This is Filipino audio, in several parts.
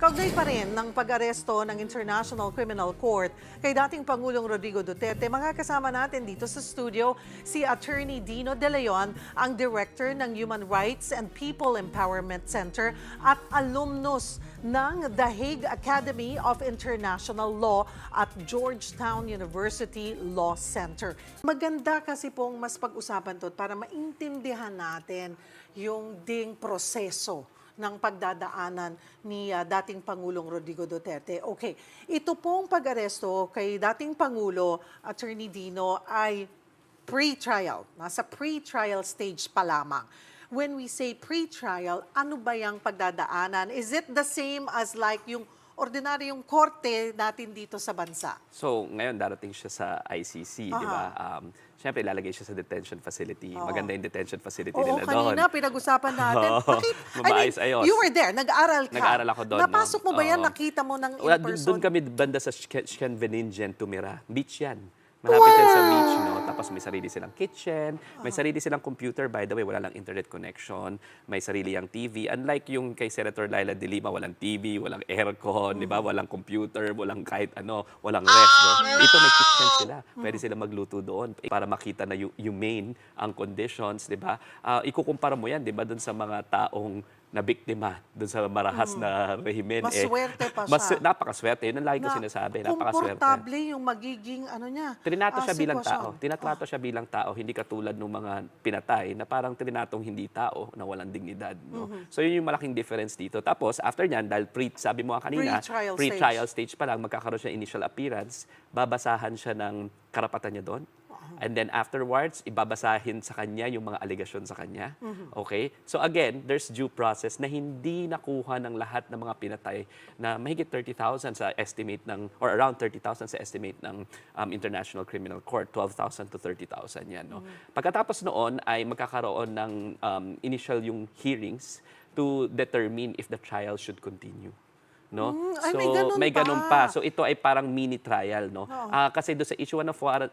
Kaugnay pa rin ng pag-aresto ng International Criminal Court kay dating Pangulong Rodrigo Duterte, mga kasama natin dito sa studio si Attorney Dino De Leon, ang Director ng Human Rights and People Empowerment Center at alumnus ng The Hague Academy of International Law at Georgetown University Law Center. Maganda kasi pong mas pag-usapan to para maintindihan natin yung ding proseso ng pagdadaanan ni dating Pangulong Rodrigo Duterte. Okay, ito pong pag-aresto kay dating Pangulo, Attorney Dino, ay pre-trial. Nasa pre-trial stage pa lamang. When we say pre-trial, ano ba yung pagdadaanan? Is it the same as like yung ordinaryong korte natin dito sa bansa? So, ngayon darating siya sa ICC, di ba? Siyempre, ilalagay siya sa detention facility. Maganda yung detention facility nila doon. Kanina pinag-usapan natin. Bakit? Maayos, ayos. You were there, nag-aral ka. Nag-aaral ako doon. Napasok mo ba yan? Nakita mo ng in-person? Doon kami banda sa Scheveningen tumira. Beach yan. Malapit yan sa beach, no? Tapos may sarili silang kitchen, may sarili silang computer. By the way, wala lang internet connection, may sarili yang TV. Unlike yung kay Senator Laila de Lima, walang TV, walang aircon, di ba? Walang computer, walang kahit ano, walang ref, no? Ito may kitchen sila. Pwede sila magluto doon para makita na humane ang conditions, di ba? Ikukumpara mo yan, di ba, doon sa mga taong na biktima doon sa marahas na rehimen. Maswerte pa siya. Napakaswerte. Yun ang lagi ko sinasabi. Napakaswerte. Komportable yung magiging ano niya. Trinato siya bilang sitwasyon. tao. Tinatrato siya bilang tao, hindi katulad ng mga pinatay na parang trinatong hindi tao na walang dignidad. No? So yun yung malaking difference dito. Tapos after nyan, dahil sabi mo kanina, pre-trial stage pa lang, magkakaroon siya initial appearance, babasahan siya ng karapatan niya doon. And then afterwards, ibabasahin sa kanya yung mga allegation sa kanya. Okay? So again, there's due process na hindi nakuha ng lahat ng mga pinatay na mahigit 30,000 sa estimate ng, or around 30,000 sa estimate ng International Criminal Court. 12,000 to 30,000 yan. No? Pagkatapos noon ay magkakaroon ng initial yung hearings to determine if the trial should continue. No? Ay, So, may ganun pa. So, ito ay parang mini trial. No? Kasi doon sa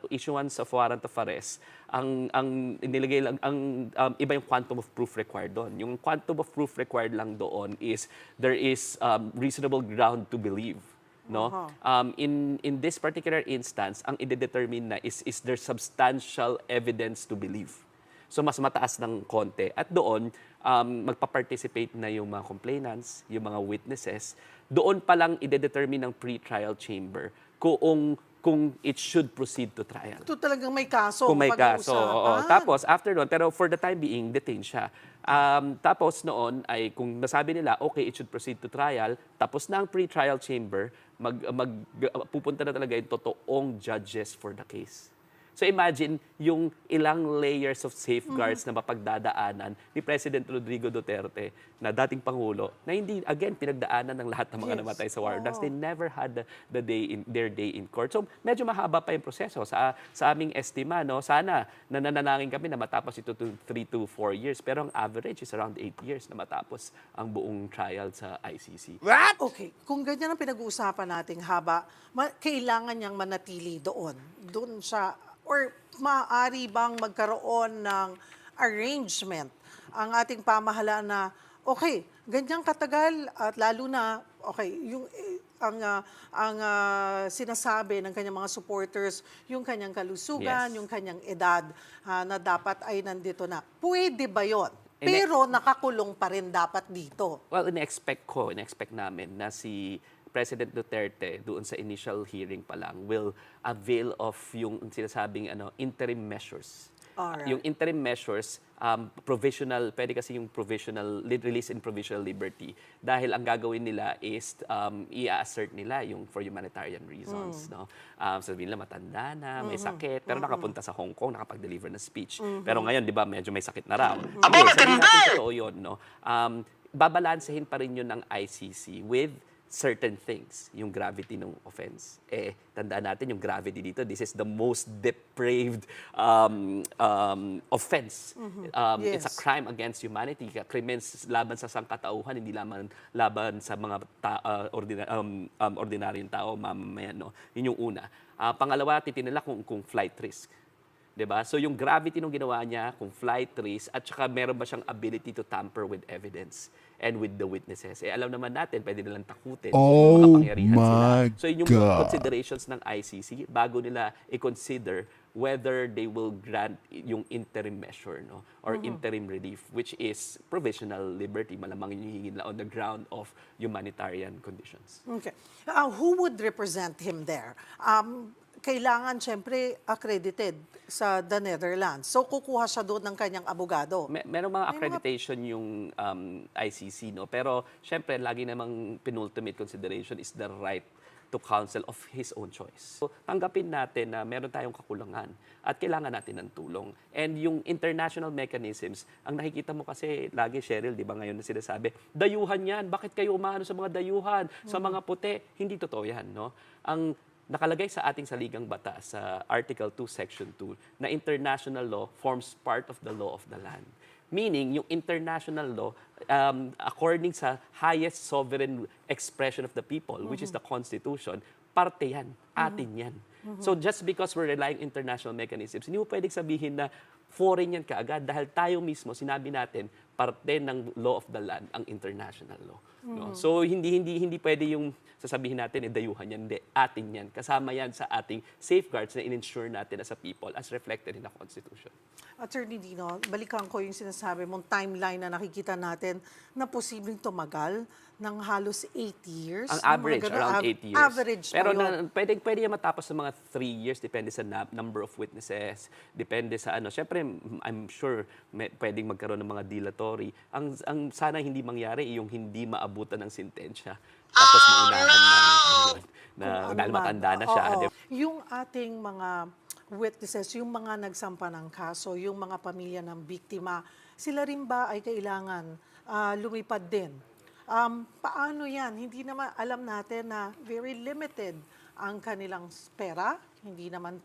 issuance of warrant of arrest, ang inilagay lang, iba yung quantum of proof required doon. Yung quantum of proof required lang doon is there is reasonable ground to believe. No? In this particular instance, ang i-determine na is there substantial evidence to believe. So, mas mataas ng konti. At doon, magpa-participate na yung mga complainants, yung mga witnesses. Doon pa lang i-determine ng pre-trial chamber kung it should proceed to trial. Ito talagang may kaso. Kung may kaso. Tapos, after noon, pero for the time being, detained siya. Tapos noon, ay kung nasabi nila, okay, it should proceed to trial, tapos na ang pre-trial chamber, pupunta na talaga yung totoong judges for the case. So imagine yung ilang layers of safeguards na mapagdadaanan ni President Rodrigo Duterte na dating Pangulo na hindi, again, pinagdaanan ng lahat ng mga namatay sa war drugs. They never had their day in court. So medyo mahaba pa yung proseso. Sa aming estima, no, sana nananalangin kami na matapos ito to 3 to 4 years. Pero ang average is around 8 years na matapos ang buong trial sa ICC. What? Okay, kung ganyan ang pinag-uusapan nating haba, kailangan niyang manatili doon. Doon siya. Or maaari bang magkaroon ng arrangement ang ating pamahalaan na, okay, ganyang katagal at lalo na, okay, yung ang sinasabi ng kanyang mga supporters, yung kanyang kalusugan, yung kanyang edad na dapat ay nandito na. Pwede ba yun? Pero nakakulong pa rin dapat dito. Well, in-expect namin na si President Duterte doon sa initial hearing pa lang will avail of yung sinasabing interim measures. Alright. Yung interim measures, provisional, pwede kasi yung provisional, release in provisional liberty. Dahil ang gagawin nila is i-assert nila yung for humanitarian reasons. No? Sabihin nila matanda na, may sakit, pero nakapunta sa Hong Kong, nakapag-deliver ng speech. Pero ngayon, di ba, medyo may sakit na raw. Okay, sabihin natin totoo yun. No? Babalansehin pa rin yun ng ICC with certain things, yung gravity ng offense. Tandaan natin yung gravity dito, this is the most depraved offense. Yes. It's a crime against humanity. Crimes laban sa sangkatauhan, hindi laban sa mga ordinaryong tao, mamamayan. No? Yun yung una. Pangalawa, titin nila kung flight risk. 'Di ba? So yung gravity nung ginawa niya, kung flight risk, at saka meron ba siyang ability to tamper with evidence and with the witnesses. Alam naman natin, pwede nilang takutin kung Oh makapangyarihan sila. my So yun yung mga God. considerations ng ICC bago nila i-consider whether they will grant yung interim measure, no, or interim relief, which is provisional liberty, malamang hinihingi nila on the ground of humanitarian conditions. Okay. Who would represent him there? Kailangan, syempre, accredited sa the Netherlands. So, kukuha siya doon ng kanyang abogado. Merong mga accreditation yung ICC, no? Pero, syempre, lagi namang penultimate consideration is the right to counsel of his own choice. So, tanggapin natin na meron tayong kakulangan at kailangan natin ng tulong. And yung international mechanisms, ang nakikita mo kasi lagi, Cheryl, di ba ngayon na sinasabi, dayuhan yan, bakit kayo umano sa mga dayuhan, sa mga puti? Hindi totoo yan, no? Ang nakalagay sa ating saligang batas sa Article 2, Section 2, na international law forms part of the law of the land. Meaning, yung international law, according sa highest sovereign expression of the people, which is the Constitution, parte yan, atin yan. So just because we're relying on international mechanisms, hindi mo pwedeng sabihin na foreign yan kaagad dahil tayo mismo, sinabi natin, parte ng law of the land ang international law. No? So hindi pwede yung sasabihin natin, dayuhan yan, hindi, atin yan. Kasama yan sa ating safeguards na in-ensure natin as a people as reflected in the Constitution. Attorney Dino, balikan ko yung sinasabi mong timeline na nakikita natin na posibleng tumagal ng halos 8 years. Ang average, around 8 years. Average Pero pa yun. pwede yan matapos sa mga 3 years, depende sa number of witnesses, depende sa ano. Siyempre, I'm sure pwedeng magkaroon ng mga dilatory. Ang sana hindi mangyari yung hindi maabutan ng sentensya. Tapos maunahan na dahil matanda na siya. Oo. Yung ating mga witnesses, yung mga nagsampa ng kaso, yung mga pamilya ng biktima, sila rin ba ay kailangan lumipad din? Paano yan? Hindi naman alam natin na very limited ang kanilang pera, hindi naman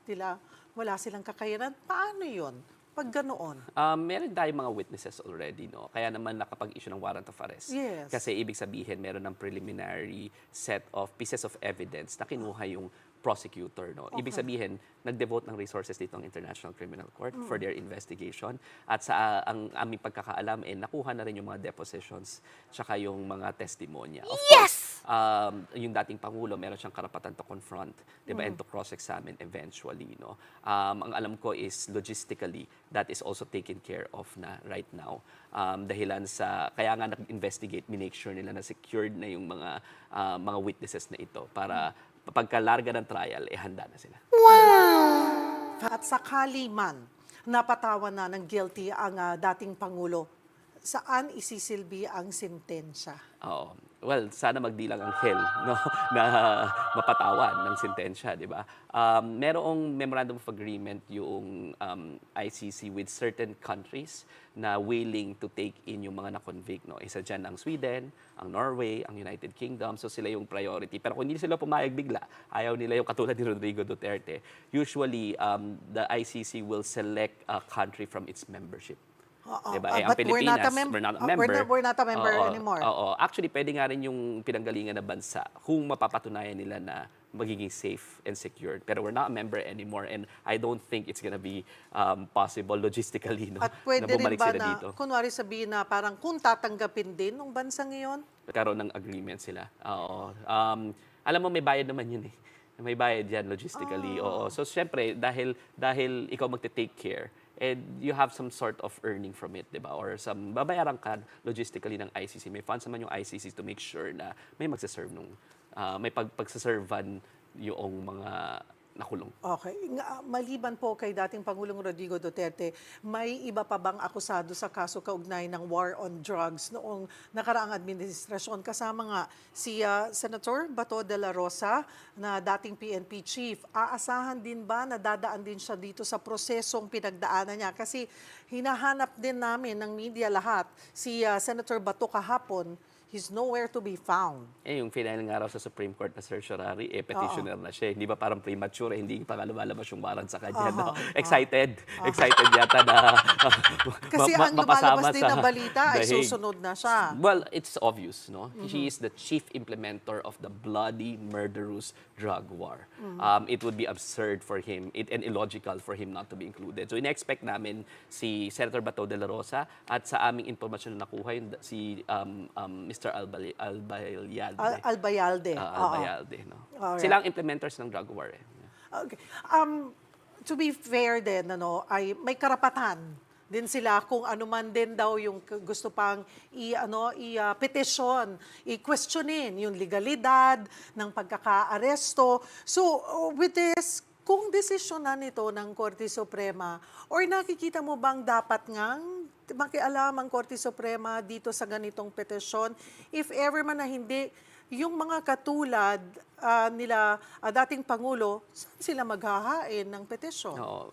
wala silang kakayanan. Paano yun? Pag ganoon? Meron tayong mga witnesses already, no? Kaya naman nakapag-issue ng warrant of arrest. Yes. Kasi ibig sabihin, meron ng preliminary set of pieces of evidence na kinuha yung prosecutor, no? Ibig sabihin, nag-devote ng resources dito ang International Criminal Court for their investigation. At sa ang aming pagkakaalam, nakuha na rin yung mga depositions tsaka yung mga testimonya. Of course, yung dating Pangulo, meron siyang karapatan to confront, di ba, and to cross-examine eventually, no? Ang alam ko is logistically, that is also taken care of na right now. Dahilan sa, kaya nga nag-investigate, minake sure nila na secured na yung mga witnesses na ito para pagkalarga ng trial, handa na sila. At sakali man napatawan na ng guilty ang dating Pangulo, saan isisilbi ang sentensya? Oo. Well, sana magdilang ang hell, no? Na mapatawan ng sentensya, di ba? Merong memorandum of agreement yung ICC with certain countries na willing to take in yung mga na-convict, no? Isa dyan ang Sweden, ang Norway, ang United Kingdom, so sila yung priority. Pero kung hindi sila pumayag bigla, ayaw nila yung katulad ni Rodrigo Duterte, usually the ICC will select a country from its membership. Diba? Ang But Pilipinas, we're not a member. We're not a member anymore. Oo. Actually, pwede nga rin yung pinanggalingan na bansa kung mapapatunayan nila na magiging safe and secured. Pero we're not a member anymore and I don't think it's gonna be possible logistically, no? At pwede na rin bumalik ba sila na, dito. kunwari sabihin na parang kung tatanggapin din ng bansang iyon? Karoon ng agreement sila. Oo. Alam mo, may bayad naman yun eh. May bayad yan logistically. Oo. So, syempre, dahil ikaw magte-take care, and you have some sort of earning from it, di ba? Or babayaran ka logistically ng ICC. May funds naman yung ICC to make sure na may magsaserve may pagsaservan yung mga nakulong. Okay. Maliban po kay dating Pangulong Rodrigo Duterte, may iba pa bang akusado sa kaso kaugnay ng war on drugs noong nakaraang administrasyon? Kasama nga si Senator Bato de la Rosa na dating PNP chief. Aasahan din ba na dadaan din siya dito sa prosesong pinagdaanan niya? Kasi hinahanap din namin ng media lahat si Senator Bato kahapon he's nowhere to be found. Yung final nga raw sa Supreme Court na certiorari, petitioner na siya. Hindi ba parang premature, hindi pa nga lumalabas yung warrant sa kanya. No? Excited. Excited yata na Kasi ang lumalabas din na balita ay dahig. susunod na siya. Well, it's obvious, no? She is the chief implementer of the bloody, murderous drug war. It would be absurd for him and illogical for him not to be included. So, ina-expect namin si Senator Bato de la Rosa at sa aming informasyon na nakuha, si Mr. Albayalde. Albayalde. Albayalde, no? Alright. Sila ang implementers ng drug war. Okay. To be fair din, ay may karapatan din sila kung ano man din daw yung gusto pang i-petition, i-questionin yung legalidad ng pagkaka-aresto. So, with this, kung desisyon na nito ng Korte Suprema, or nakikita mo bang dapat ngang makialam ang Korte Suprema dito sa ganitong petisyon, if ever man na hindi, yung mga katulad nila dating Pangulo, saan sila maghahain ng petisyon? Oo.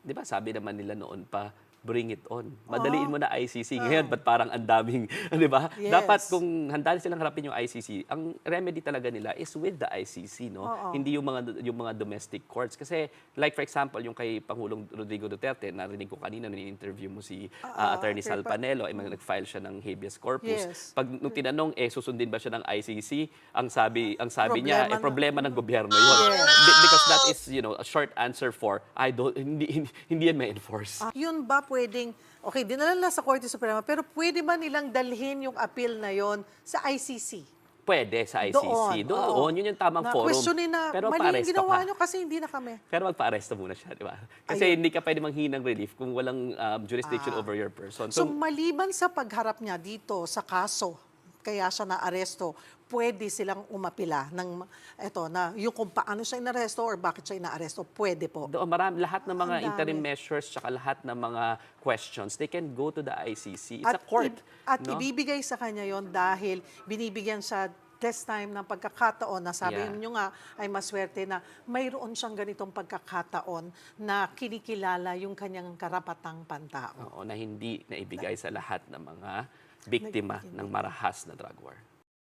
Di ba sabi naman nila noon pa, bring it on. Madaliin mo na ICC. Ngayon, ba't parang ang daming, di ba? Yes. Dapat kung handa silang harapin yung ICC, ang remedy talaga nila is with the ICC, no? Hindi yung mga domestic courts. Kasi, like for example, yung kay Pangulong Rodrigo Duterte, narinig ko kanina, ni-interview mo si Attorney Sal Panelo, ay nag-file siya ng habeas corpus. Yes. Pag nung tinanong, susundin ba siya ng ICC, ang sabi niya, problema ng gobyerno yun. Yes. Because that is, a short answer for, hindi yan ma-enforce. Yun ba pwedeng, okay, dinala na sa Korte Suprema, pero pwede ba nilang dalhin yung appeal na yon sa ICC? Pwede sa ICC. Doon, yun yung tamang forum. Questionin na, Pero mali yung ginawa nyo kasi hindi na kami. Pero magpa-aresto muna siya, di ba? Kasi hindi ka pwede manghingi ng relief kung walang jurisdiction over your person. So, maliban sa pagharap niya dito sa kaso, kaya siya na-aresto, pwede silang umapila ng yung kung paano siya inaresto or bakit siya inaaresto, pwede po. Doon, lahat ng mga interim measures tsaka lahat ng mga questions, they can go to the ICC. It's a court. At ibibigay sa kanya yon dahil binibigyan siya this time ng pagkakataon na sabi niyo nga ay maswerte na mayroon siyang ganitong pagkakataon na kinikilala yung kanyang karapatang pantao. Oo, na hindi naibigay sa lahat ng mga biktima ng marahas na drug war.